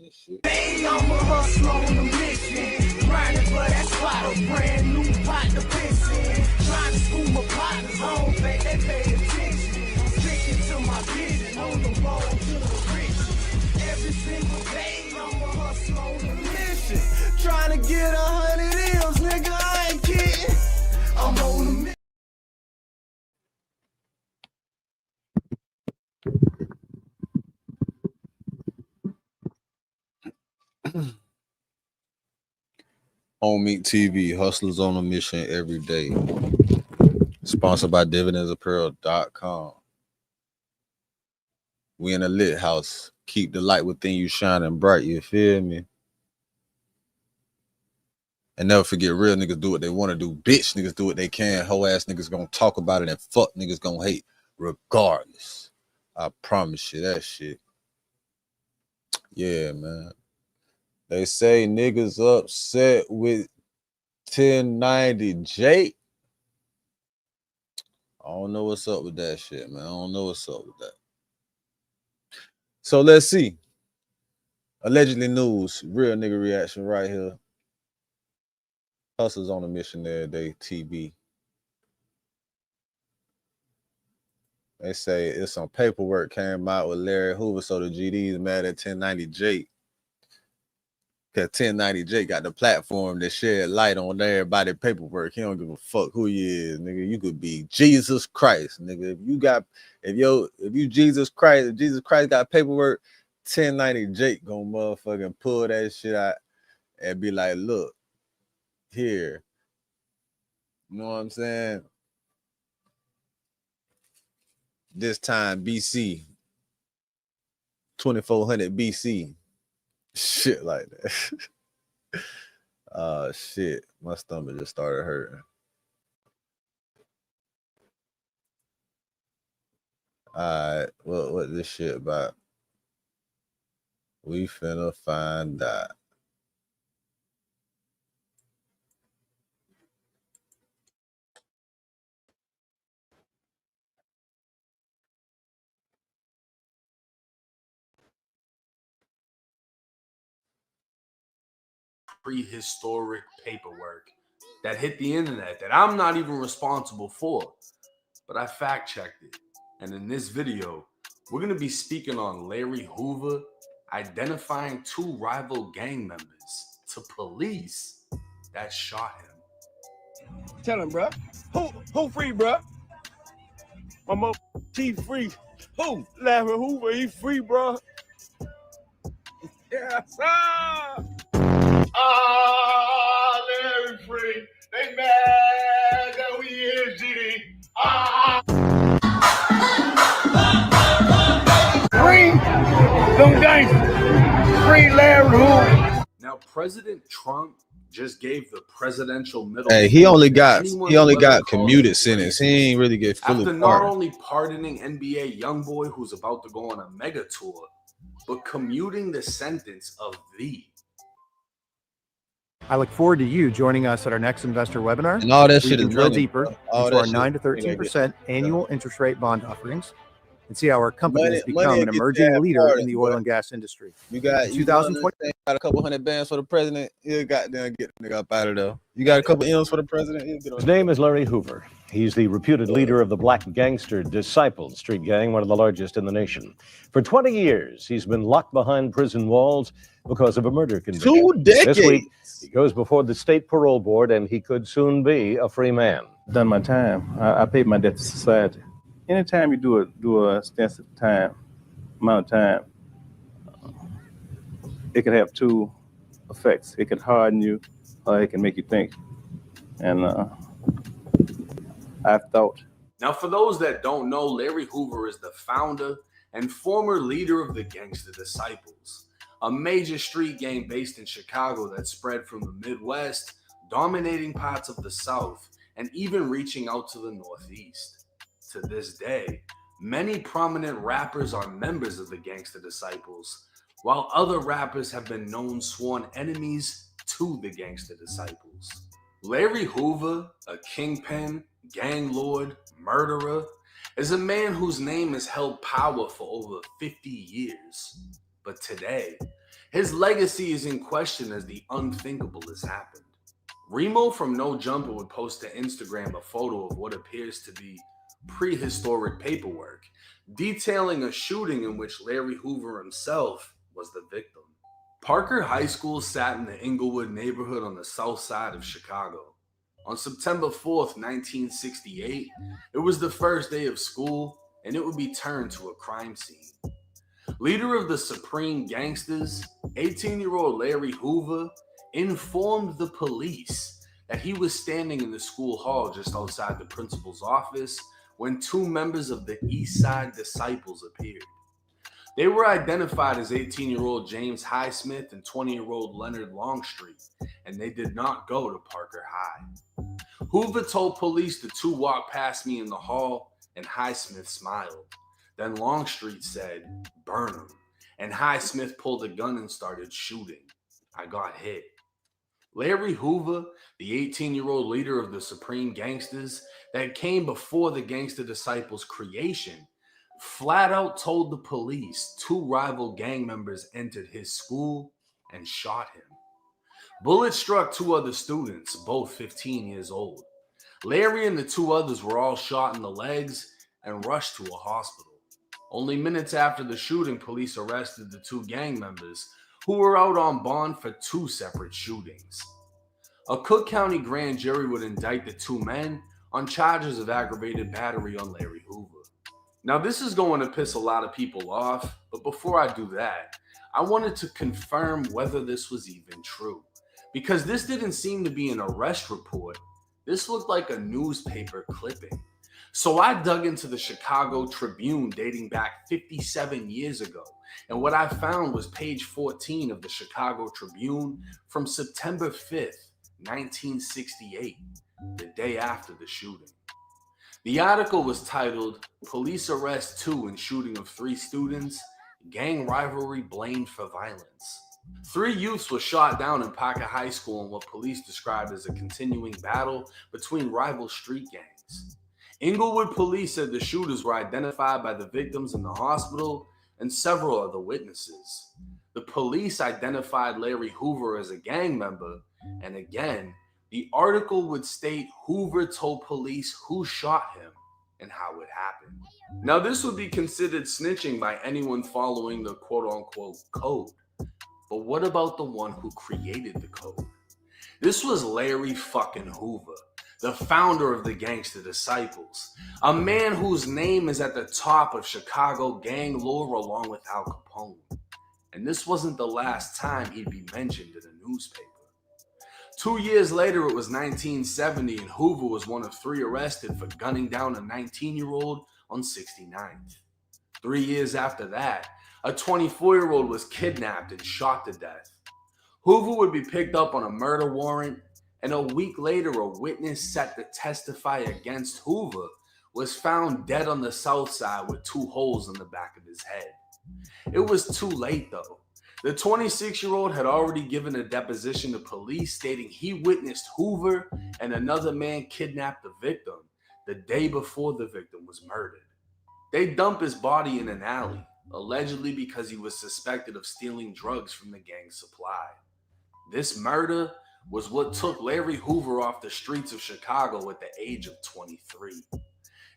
and shit. Hey, I'm a hustler on a mission, grinding for that spot, a brand new pot to piss in. Trying to school my partners, I don't think they pay attention. I'm sticking to my vision, on the road to the riches. Every single day, I'm a hustler on a mission, trying to get 100 M's, nigga, I ain't kidding. I'm on a mission. Home Meat TV, hustlers on a mission every day. Sponsored by dividendsofpearl.com. We in a lit house. Keep the light within you shining bright, you feel me? And never forget, real niggas do what they want to do. Bitch niggas do what they can. Hoe ass niggas gonna talk about it, and fuck niggas gonna hate regardless. I promise you that shit. Yeah, man. They say niggas upset with 1090 Jake. I don't know what's up with that shit, man. I don't know what's up with that. So let's see. Allegedly news, real nigga reaction right here. Hustlers on a mission every day, TV. They say it's some paperwork came out with Larry Hoover, so the GD's mad at 1090 Jake. Because 1090 Jake got the platform that shed light on everybody's paperwork. He don't give a fuck who you is, nigga. You could be Jesus Christ, nigga. If you Jesus Christ, if Jesus Christ got paperwork, 1090 Jake gonna motherfucking pull that shit out and be like, look, here. You know what I'm saying? This time BC, 2400 BC. Shit like that. Shit. My stomach just started hurting. Alright, what this shit about? We finna find out. Prehistoric paperwork that hit the internet that I'm not even responsible for, but I fact checked it. And in this video, we're going to be speaking on Larry Hoover identifying 2 rival gang members to police that shot him. Tell him, bro. Who free, bro? My mom, he free. Who? Larry Hoover, he free, bro. Yes, sir. Larry free. They mad that we is GD. Free them gangsters. Free Larry Hoover. Now, President Trump just gave the presidential middle. Hey, he only got commuted sentence. He ain't really get fully after not only pardoning NBA YoungBoy, who's about to go on a mega tour, but commuting the sentence of the. I look forward to you joining us at our next investor webinar. And all that shit is drill running, deeper into our 9 to 13% annual interest rate bond offerings and see how our company has become an emerging leader in the oil and gas industry. You got 2020 got a couple $100 bands for the president. You got to get the nigga up out of there. You got a couple M's for the president. His name is Larry Hoover. He's the reputed leader of the black gangster Disciples Street Gang, one of the largest in the nation. For 20 years, he's been locked behind prison walls because of a murder conviction. 2 decades. This week, he goes before the state parole board, and he could soon be a free man. Done my time. I paid my debt to society. Anytime you do a extensive amount of time, it can have 2 effects. It can harden you, or it can make you think. And I've thought. Now, for those that don't know, Larry Hoover is the founder and former leader of the Gangster Disciples, a major street gang based in Chicago that spread from the Midwest, dominating parts of the South, and even reaching out to the Northeast. To this day, many prominent rappers are members of the Gangster Disciples, while other rappers have been known sworn enemies to the Gangster Disciples. Larry Hoover, a kingpin, gang lord, murderer, is a man whose name has held power for over 50 years. But today, His legacy is in question as the unthinkable has happened. Remo from No Jumper would post to Instagram a photo of what appears to be prehistoric paperwork detailing a shooting in which Larry Hoover himself was the victim. Parker High School sat in the Inglewood neighborhood on the south side of Chicago. On September 4th, 1968, it was the first day of school, and it would be turned to a crime scene. Leader of the Supreme Gangsters, 18-year-old Larry Hoover, informed the police that he was standing in the school hall just outside the principal's office when two members of the East Side Disciples appeared. They were identified as 18-year-old James Highsmith and 20-year-old Leonard Longstreet, and they did not go to Parker High. Hoover told police the two walked past me in the hall, and Highsmith smiled. Then Longstreet said, "Burn him," and Highsmith pulled a gun and started shooting. I got hit. Larry Hoover, the 18-year-old leader of the Supreme Gangsters that came before the Gangster Disciples' creation, flat out told the police two rival gang members entered his school and shot him. Bullets struck two other students, both 15 years old. Larry and the two others were all shot in the legs and rushed to a hospital. Only minutes after the shooting, police arrested the two gang members who were out on bond for two separate shootings. A Cook County grand jury would indict the two men on charges of aggravated battery on Larry Hoover. Now, this is going to piss a lot of people off, but before I do that, I wanted to confirm whether this was even true, because this didn't seem to be an arrest report. This looked like a newspaper clipping. So I dug into the Chicago Tribune dating back 57 years ago, and what I found was page 14 of the Chicago Tribune from September 5th, 1968, the day after the shooting. The article was titled, "Police Arrest 2 in Shooting of 3 Students, Gang Rivalry Blamed for Violence." 3 youths were shot down in Parker High School in what police described as a continuing battle between rival street gangs. Inglewood police said the shooters were identified by the victims in the hospital and several other witnesses. The police identified Larry Hoover as a gang member, and again, the article would state Hoover told police who shot him and how it happened. Now, this would be considered snitching by anyone following the quote-unquote code. But what about the one who created the code? This was Larry fucking Hoover, the founder of the Gangster Disciples, a man whose name is at the top of Chicago gang lore along with Al Capone. And this wasn't the last time he'd be mentioned in a newspaper. 2 years later, it was 1970, and Hoover was one of 3 arrested for gunning down a 19-year-old on 69th. 3 years after that, a 24-year-old was kidnapped and shot to death. Hoover would be picked up on a murder warrant, and a week later, a witness set to testify against Hoover was found dead on the south side with 2 holes in the back of his head. It was too late, though. The 26-year-old had already given a deposition to police stating he witnessed Hoover and another man kidnap the victim the day before the victim was murdered. They dumped his body in an alley, allegedly because he was suspected of stealing drugs from the gang's supply. This murder was what took Larry Hoover off the streets of Chicago at the age of 23.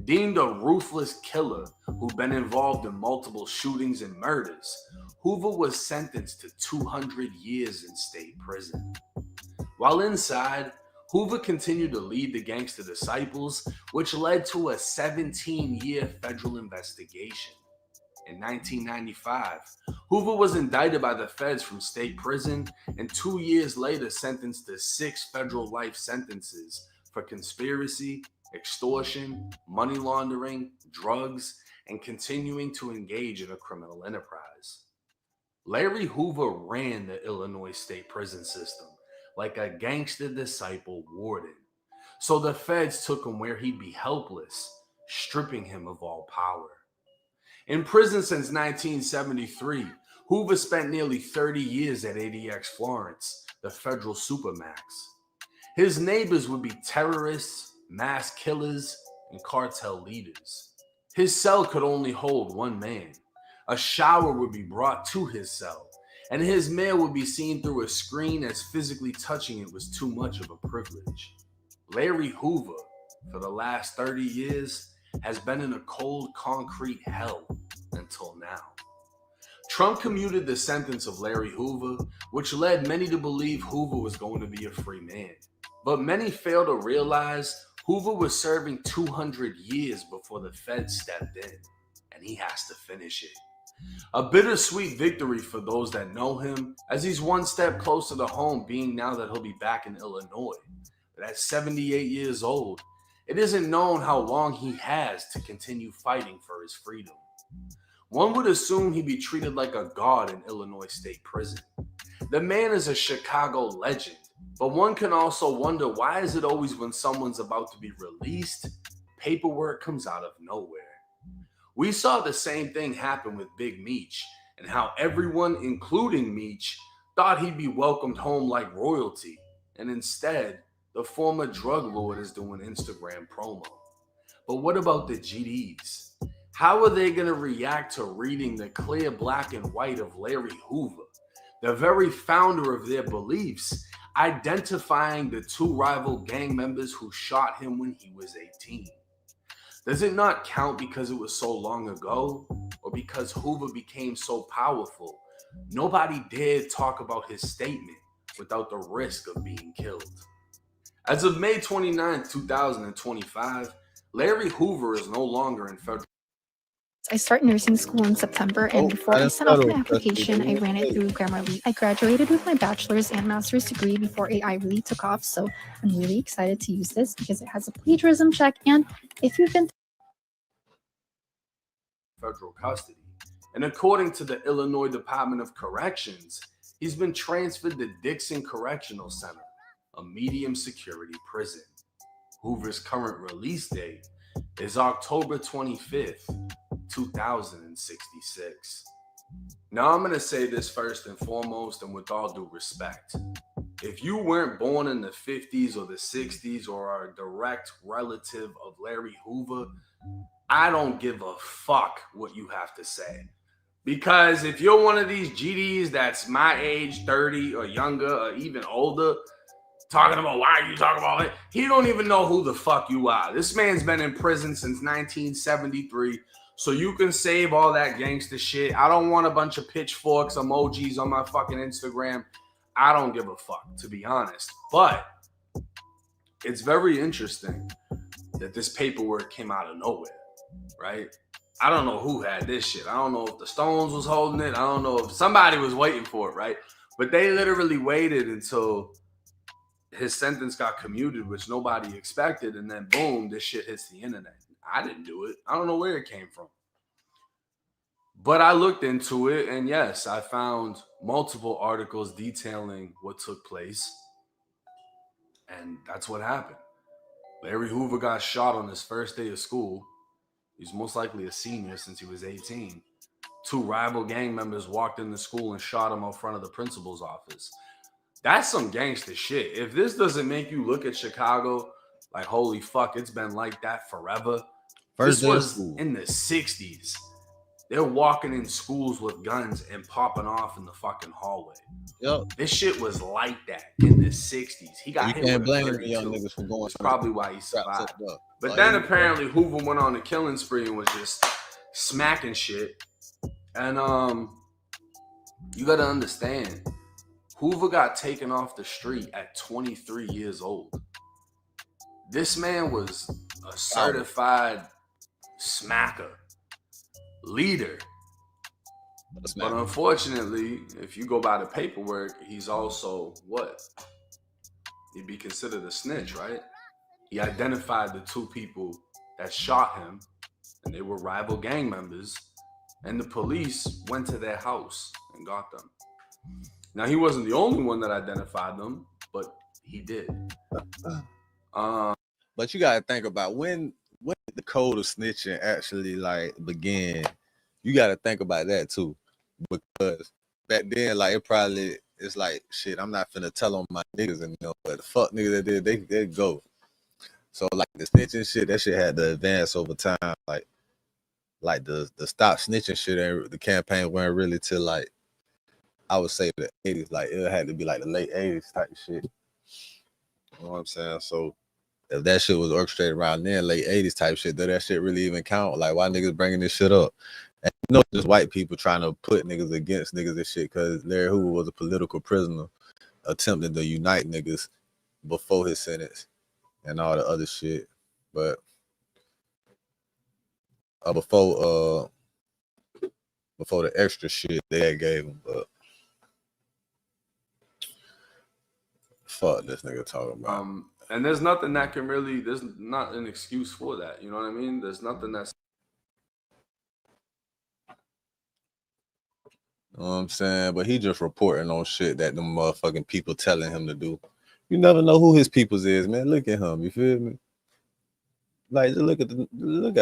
Deemed a ruthless killer who'd been involved in multiple shootings and murders, Hoover was sentenced to 200 years in state prison. While inside, Hoover continued to lead the Gangster Disciples, which led to a 17-year federal investigation. In 1995, Hoover was indicted by the feds from state prison and 2 years later sentenced to 6 federal life sentences for conspiracy, extortion, money laundering, drugs, and continuing to engage in a criminal enterprise. Larry Hoover ran the Illinois state prison system like a gangster disciple warden, so the feds took him where he'd be helpless, stripping him of all power. In prison since 1973, Hoover spent nearly 30 years at ADX Florence, the federal supermax. His neighbors would be terrorists, mass killers, and cartel leaders. His cell could only hold 1 man. A shower would be brought to his cell, and his mail would be seen through a screen as physically touching it was too much of a privilege. Larry Hoover, for the last 30 years, has been in a cold concrete hell until now. Trump commuted the sentence of Larry Hoover, which led many to believe Hoover was going to be a free man. But many fail to realize Hoover was serving 200 years before the feds stepped in, and he has to finish it. A bittersweet victory for those that know him, as he's one step closer to home, being now that he'll be back in Illinois. But at 78 years old, it isn't known how long he has to continue fighting for his freedom. One would assume he'd be treated like a god in Illinois State Prison. The man is a Chicago legend, but one can also wonder, why is it always when someone's about to be released, paperwork comes out of nowhere? We saw the same thing happen with Big Meech, and how everyone, including Meech, thought he'd be welcomed home like royalty, and instead, the former drug lord is doing Instagram promo. But what about the GDs? How are they going to react to reading the clear black and white of Larry Hoover, the very founder of their beliefs, identifying the two rival gang members who shot him when he was 18? Does it not count because it was so long ago, or because Hoover became so powerful, nobody dared talk about his statement without the risk of being killed? As of May 29, 2025, Larry Hoover is no longer in federal. I start nursing school in September, and before I sent off my application, I ran it through Grammarly. I graduated with my bachelor's and master's degree before AI really took off, so I'm really excited to use this because it has a plagiarism check, and if you've been federal custody. And according to the Illinois Department of Corrections, he's been transferred to Dixon Correctional Center, a medium security prison. Hoover's current release date is October 25th, 2066. Now, I'm going to say this first and foremost, and with all due respect. If you weren't born in the 50s or the 60s or are a direct relative of Larry Hoover, I don't give a fuck what you have to say. Because if you're one of these GDs that's my age, 30 or younger or even older, talking about why are you talking about it, he don't even know who the fuck you are. This man's been in prison since 1973. So you can save all that gangster shit. I don't want a bunch of pitchforks emojis on my fucking Instagram. I don't give a fuck, to be honest. But it's very interesting that this paperwork came out of nowhere, right? I don't know who had this shit. I don't know if the Stones was holding it. I don't know if somebody was waiting for it, right? But they literally waited until his sentence got commuted, which nobody expected. And then boom, this shit hits the internet. I didn't do it. I don't know where it came from. But I looked into it, and yes, I found multiple articles detailing what took place. And that's what happened. Larry Hoover got shot on his first day of school. He's most likely a senior since he was 18. Two rival gang members walked into school and shot him out front of the principal's office. That's some gangster shit. If this doesn't make you look at Chicago like, holy fuck, it's been like that forever. This was in the 60s. They're walking in schools with guns and popping off in the fucking hallway. Yep. This shit was like that in the 60s. He got hit with blame a young niggas for going. That's probably why he survived. But like, then apparently Hoover went on a killing spree and was just smacking shit. And you got to understand, Hoover got taken off the street at 23 years old. This man was a certified smacker, leader. But unfortunately, if you go by the paperwork, he's also what? He'd be considered a snitch, right? He identified the two people that shot him, and they were rival gang members, and the police went to their house and got them. Now, he wasn't the only one that identified them, but he did. But you got to think about when the code of snitching actually like began. You got to think about that too, because back then, like it's like shit. I'm not finna tell on my niggas, and you know, but the fuck niggas that did, they go. So like the snitching shit, that shit had to advance over time. Like the stop snitching shit, and the campaign weren't really till like I would say the 80s, like it had to be like the late 80s type shit. You know what I'm saying? So if that shit was orchestrated around then, late 80s type shit, does that shit really even count? Like, why niggas bringing this shit up? And you know, just white people trying to put niggas against niggas and shit, because Larry Hoover was a political prisoner attempting to unite niggas before his sentence and all the other shit. But before the extra shit they had gave him, but fuck this nigga talking about. And there's nothing that can really, there's not an excuse for that. You know what I mean? There's nothing that's. You know what I'm saying? But he just reporting on shit that them motherfucking people telling him to do. You never know who his peoples is, man. Look at him. You feel me? Like, look at him. Look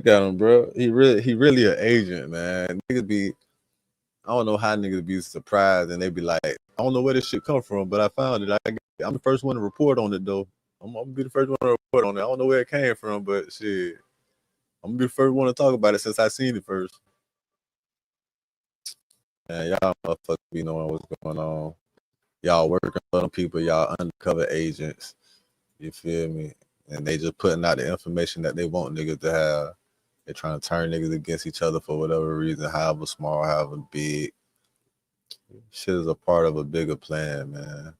at him, bro. He really an agent, man. Niggas be, I don't know how niggas be surprised and they be like, I don't know where this shit come from, but I found it. I'm the first one to report on it though. I'm gonna be the first one to report on it. I don't know where it came from, but shit, I'm gonna be the first one to talk about it since I seen it first. Man, y'all motherfuckers be knowing what's going on. Y'all working for them people, y'all undercover agents. You feel me? And they just putting out the information that they want niggas to have. They're trying to turn niggas against each other for whatever reason, however small, however big. Shit is a part of a bigger plan, man,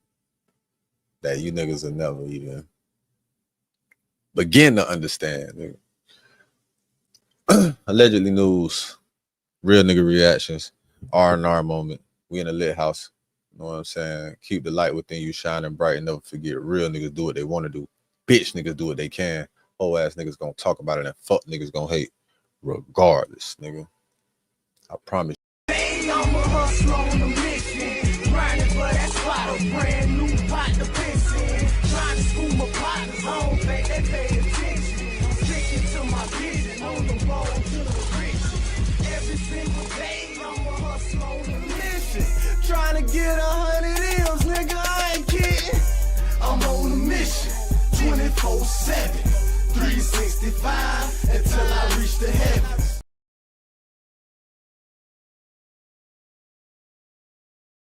that you niggas will never even begin to understand. Allegedly news, real nigga reactions, R&R moment. We in a lit house. You know what I'm saying? Keep the light within you shining bright and never forget real niggas do what they want to do. Bitch niggas do what they can. Whole ass niggas gonna talk about it and fuck niggas gonna hate. Regardless, nigga. I promise. Hey, I'm a hustler on a mission. Grinding for that spot, a brand new pot to piss in. Trying to school my partners home, babe, they pay attention. I'm sticking to my vision, on the road to the riches. Every single day, I'm a hustler on a mission. Trying to get 100 M's, nigga, I ain't kidding. I'm on a mission, 24/7, 365, until I reach the heavens.